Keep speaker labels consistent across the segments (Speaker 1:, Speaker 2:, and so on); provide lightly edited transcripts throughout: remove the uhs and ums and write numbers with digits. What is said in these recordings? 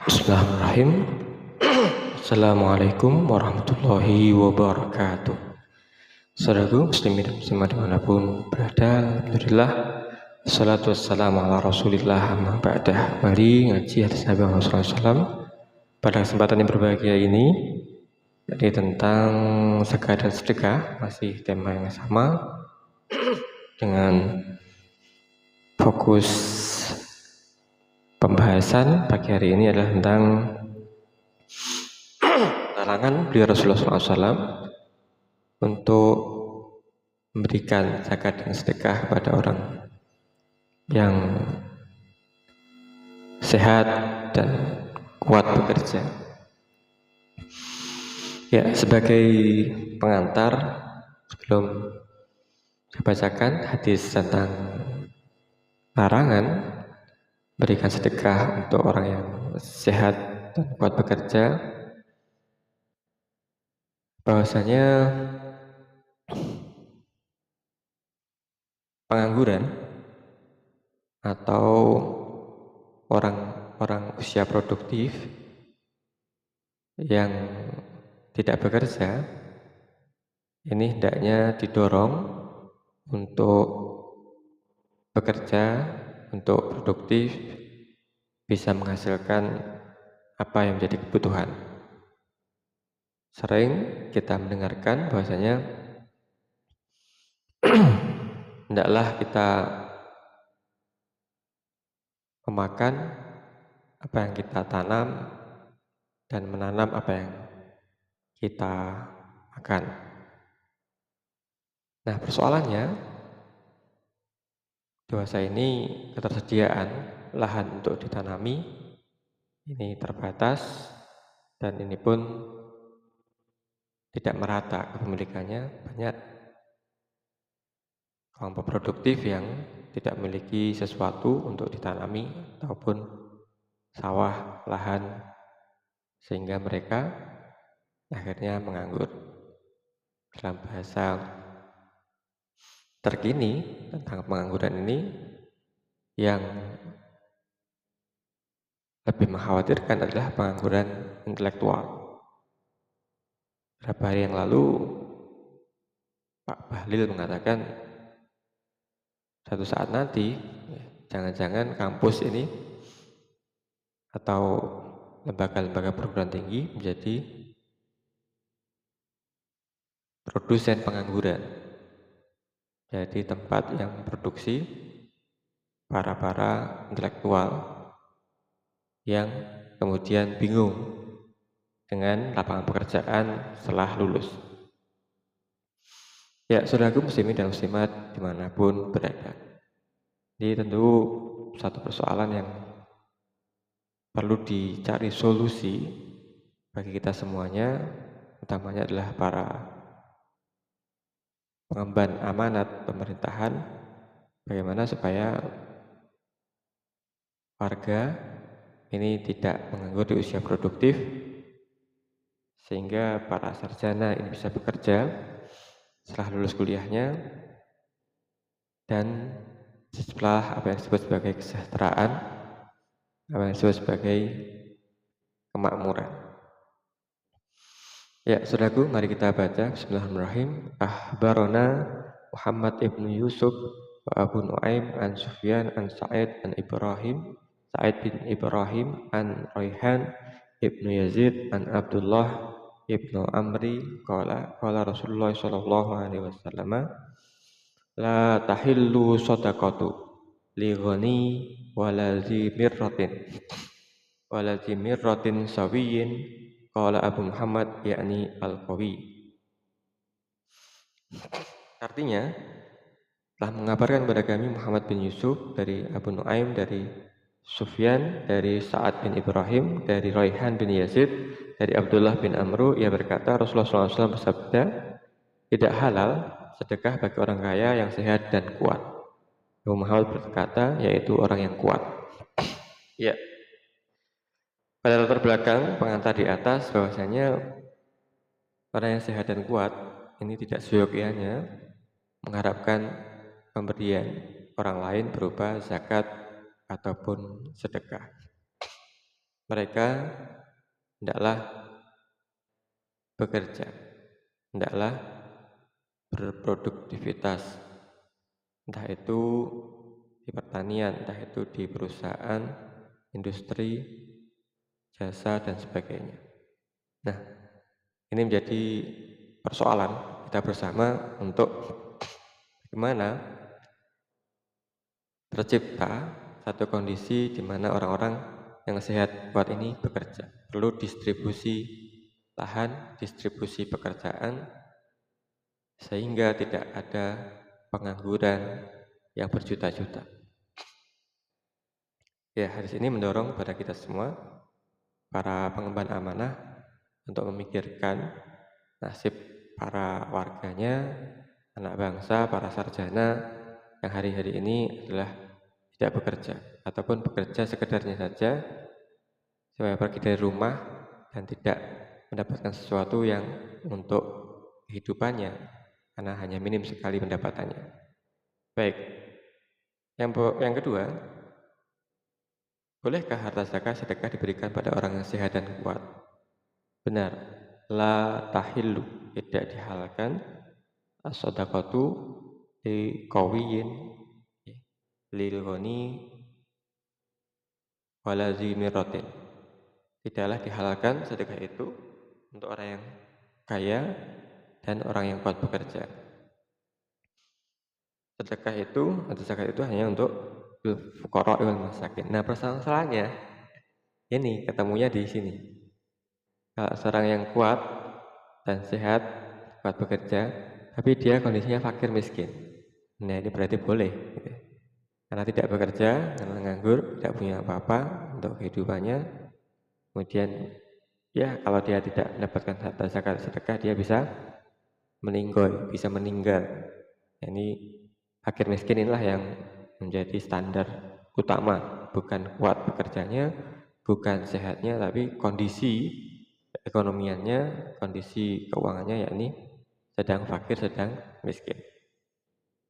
Speaker 1: Bismillahirrahmanirrahim. Assalamualaikum warahmatullahi wabarakatuh. Saudaraku muslimin dan muslimat dimanapun berada, alhamdulillah wassalatu wassalamu ala rasulillah amma ba'dah. Mari ngaji hadis Nabi Muhammad SAW pada kesempatan yang berbahagia ini, jadi tentang zakat dan sedekah, masih tema yang sama dengan fokus pembahasan pagi hari ini adalah tentang larangan beliau Rasulullah SAW untuk memberikan zakat dan sedekah kepada orang yang sehat dan kuat bekerja. Ya, sebagai pengantar sebelum saya bacakan hadis tentang larangan berikan sedekah untuk orang yang sehat dan kuat bekerja, bahwasanya pengangguran atau orang-orang usia produktif yang tidak bekerja ini hendaknya didorong untuk bekerja, untuk produktif, bisa menghasilkan apa yang menjadi kebutuhan. Sering kita mendengarkan bahwasanya hendaklah kita memakan apa yang kita tanam dan menanam apa yang kita makan. Nah, persoalannya bahwa ini ketersediaan lahan untuk ditanami ini terbatas, dan ini pun tidak merata kepemilikannya. Banyak kelompok produktif yang tidak memiliki sesuatu untuk ditanami ataupun sawah, lahan, sehingga mereka akhirnya menganggur. Dalam bahasa terkini tentang pengangguran ini, yang lebih mengkhawatirkan adalah pengangguran intelektual. Beberapa hari yang lalu Pak Bahlil mengatakan suatu saat nanti jangan-jangan kampus ini atau lembaga-lembaga perguruan tinggi menjadi produsen pengangguran, jadi tempat yang memproduksi para intelektual yang kemudian bingung dengan lapangan pekerjaan setelah lulus. Ya, saudaraku muslimin dan muslimat dimanapun berada, ini tentu satu persoalan yang perlu dicari solusi bagi kita semuanya, utamanya adalah para pengemban amanat pemerintahan, bagaimana supaya warga ini tidak menganggur di usia produktif, sehingga para sarjana ini bisa bekerja setelah lulus kuliahnya, dan setelah apa yang disebut sebagai kesejahteraan, apa yang disebut sebagai kemakmuran. Ya, saudaraku, mari kita baca. Bismillahirrahmanirrahim. Akhbarona Muhammad ibnu Yusuf wa Abu Nuaim an Sufyan an Sa'id bin Ibrahim an Raihan ibnu Yazid an Abdullah ibnu Amri qala Rasulullah sallallahu alaihi wasallam la tahillu shadaqatu li ghani wala zi mirratin sawiyin. Qala Abu Muhammad yakni al-Qawi. Artinya, telah mengabarkan kepada kami Muhammad bin Yusuf dari Abu Nuaim, dari Sufyan, dari Sa'ad bin Ibrahim, dari Raihan bin Yazid, dari Abdullah bin Amru, ia berkata Rasulullah SAW bersabda, tidak halal sedekah bagi orang kaya yang sehat dan kuat. Abu Muhammad berkata, yaitu orang yang kuat. Ya. Pada latar belakang pengantar di atas, bahwasanya orang yang sehat dan kuat ini tidak seyogianya mengharapkan pemberian orang lain berupa zakat ataupun sedekah. Mereka hendaklah bekerja, hendaklah berproduktivitas, entah itu di pertanian, entah itu di perusahaan, industri, jasa, dan sebagainya. Nah, ini menjadi persoalan kita bersama untuk bagaimana tercipta satu kondisi di mana orang-orang yang sehat kuat ini bekerja. Perlu distribusi lahan, distribusi pekerjaan, sehingga tidak ada pengangguran yang berjuta-juta. Ya, hadis ini mendorong pada kita semua, para pengemban amanah, untuk memikirkan nasib para warganya, anak bangsa, para sarjana yang hari-hari ini adalah tidak bekerja ataupun bekerja sekedarnya saja supaya pergi dari rumah dan tidak mendapatkan sesuatu yang untuk kehidupannya karena hanya minim sekali pendapatannya. Baik, yang kedua, bolehkah harta zakat sedekah diberikan pada orang yang sehat dan kuat? Benar, la tahillu, tidak dihalalkan as-shadaqatu li qawiyin lil ghani wala zi miratin. Tidaklah dihalalkan sedekah itu untuk orang yang kaya dan orang yang kuat bekerja. Sedekah itu atau zakat itu hanya untuk fuqara wal masakin. Nah, permasalahannya ini ketemunya di sini. Kalau seorang yang kuat dan sehat, kuat bekerja, tapi dia kondisinya fakir miskin. Nah, ini berarti boleh gitu. Karena tidak bekerja, karena nganggur, tidak punya apa-apa untuk kehidupannya. Kemudian ya, kalau dia tidak mendapatkan harta zakat sedekah, dia bisa meninggal, bisa meninggal. Ini fakir miskin inilah yang menjadi standar utama, bukan kuat bekerjanya, bukan sehatnya, tapi kondisi ekonomiannya, kondisi keuangannya, yakni sedang fakir, sedang miskin.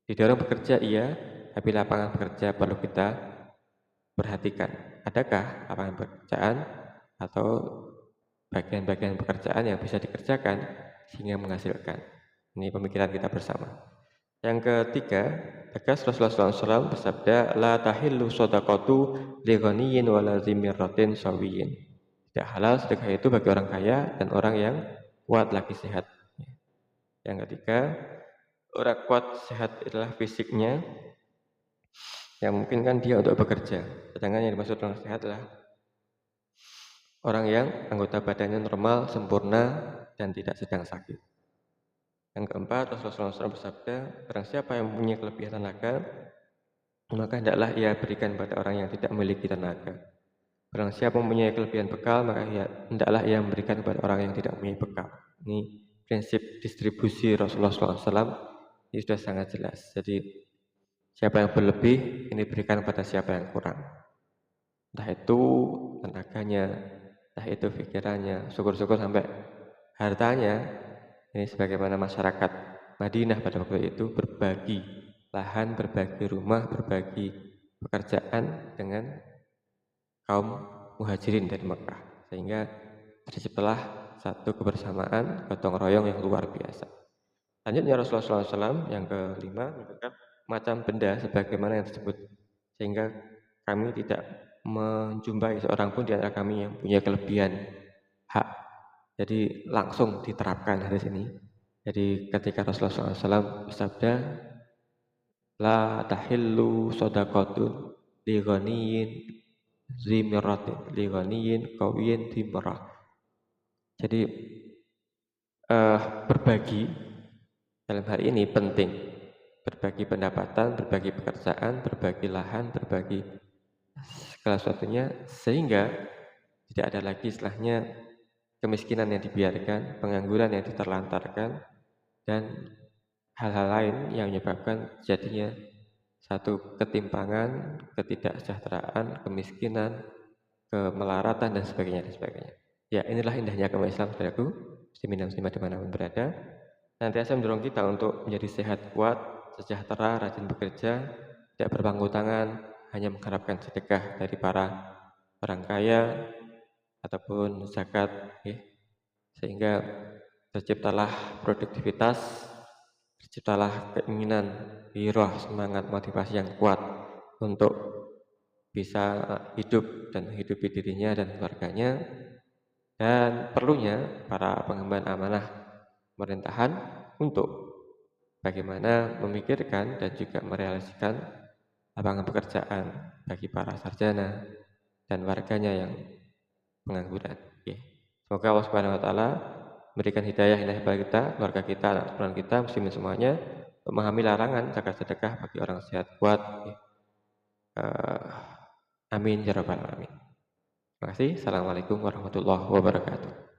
Speaker 1: Didorong bekerja iya, tapi lapangan pekerja perlu kita perhatikan. Adakah lapangan pekerjaan atau bagian-bagian pekerjaan yang bisa dikerjakan sehingga menghasilkan? Ini pemikiran kita bersama. Yang ketiga, tegas Rasulullah SAW bersabda, la tahillu shadaqatu li ghaniyin wala zimiratin sawiyin. Tidak halal sedekah itu bagi orang kaya dan orang yang kuat lagi sehat. Yang ketiga, orang kuat sehat adalah fisiknya, yang mungkin kan dia untuk bekerja. Sedangkan yang dimaksud orang sehat adalah orang yang anggota badannya normal, sempurna, dan tidak sedang sakit. Yang keempat, Rasulullah SAW bersabda, barang siapa yang mempunyai kelebihan tenaga, maka hendaklah ia berikan pada orang yang tidak memiliki tenaga. Barang siapa mempunyai kelebihan bekal, maka hendaklah ia memberikan kepada orang yang tidak mempunyai bekal. Ini prinsip distribusi Rasulullah SAW ini sudah sangat jelas. Jadi siapa yang berlebih, ini berikan pada siapa yang kurang. Entah itu tenaganya, entah itu pikirannya, syukur-syukur sampai hartanya. Ini sebagaimana masyarakat Madinah pada waktu itu berbagi lahan, berbagi rumah, berbagi pekerjaan dengan kaum muhajirin dari Mekah, sehingga terciptalah satu kebersamaan, gotong royong yang luar biasa. Lanjutnya Rasulullah SAW yang kelima menunjukkan macam benda sebagaimana yang tersebut, sehingga kami tidak menjumpai seorang pun di antara kami yang punya kelebihan hak. Jadi langsung diterapkan hadis ini. Jadi ketika Rasulullah SAW bersabda, la tahillu shadaqatun li ghaniyin zimiratin li ghaniyin qawiyin dimrah. Jadi berbagi dalam hal ini penting. Berbagi pendapatan, berbagi pekerjaan, berbagi lahan, berbagi segala sesuatunya, sehingga tidak ada lagi istilahnya kemiskinan yang dibiarkan, pengangguran yang diterlantarkan, dan hal-hal lain yang menyebabkan jadinya satu ketimpangan, ketidaksejahteraan, kemiskinan, kemelaratan, dan sebagainya, dan sebagainya. Ya, inilah indahnya agama Islam, saudaraku, muslimin dan muslimat dimanapun berada. Senantiasa mendorong kita untuk menjadi sehat, kuat, sejahtera, rajin bekerja, tidak berpangku tangan, hanya mengharapkan sedekah dari para orang kaya, ataupun zakat, ya. Sehingga terciptalah produktivitas, terciptalah keinginan, gairah, semangat, motivasi yang kuat untuk bisa hidup dan menghidupi dirinya dan keluarganya, dan perlunya para pengemban amanah pemerintahan untuk bagaimana memikirkan dan juga merealisasikan lapangan pekerjaan bagi para sarjana dan warganya yang pengangguran. Oke. Semoga Allah Subhanahu wa taala memberikan hidayah kepada kita, keluarga kita, anak keturunan kita, muslimin semuanya, untuk memahami larangan zakat sedekah bagi orang sehat kuat. Amin ya rabbal alamin. Terima kasih. Assalamualaikum warahmatullahi wabarakatuh.